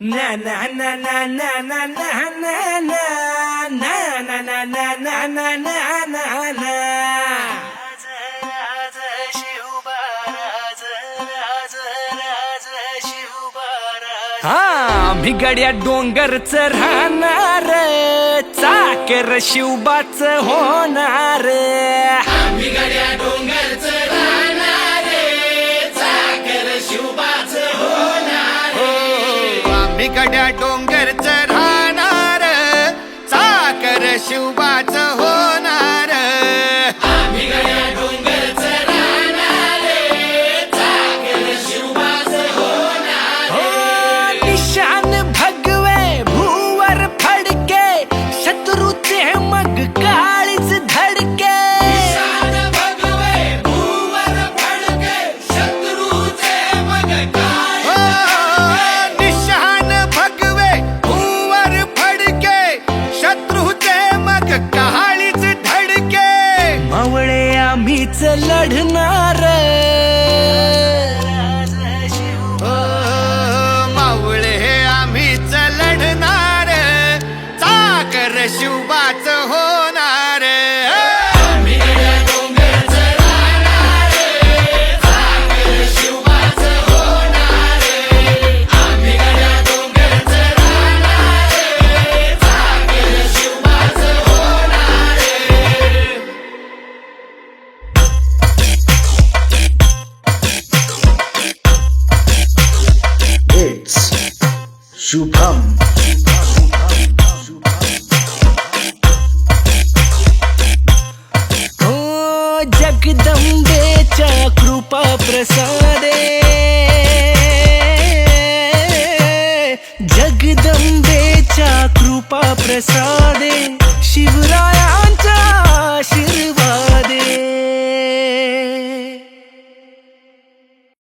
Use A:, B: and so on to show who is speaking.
A: na na na na na na na na na na na na na na na na na हा भिगड्या डोंगरच राहणार चाकर शिवबाच होणार भिगड्या डोंगरच राहणार चाकर शिवबाच होणार
B: भिगड्या डोंगरच राहणार चाकर शिवबाच होणार
A: भिगड्या डोंगरच राहणार चाकर शिवबाच होणार निशान भगवे भूवर फडके शत्रूचे मग काळीच धडके निशान भगवे भूवर फडके शत्रूचे मग
B: निशान भगवे भूवर फडके शत्रूचे मग कहाळीच धडके
A: मावळे आम्हीच लढणार
B: मावळे आम्हीच लढणार चाकर शिवबाच होणार
A: भिगड्या डोंगरच राहणार चाकर शिवबाच होणार भिगड्या डोंगरच राहणार चाकर शिवबाच होणार
C: It's Shubham.
A: हो जगदंबेच्या कृपा प्रसादे जगदंबेच्या कृपा प्रसादे शिवराय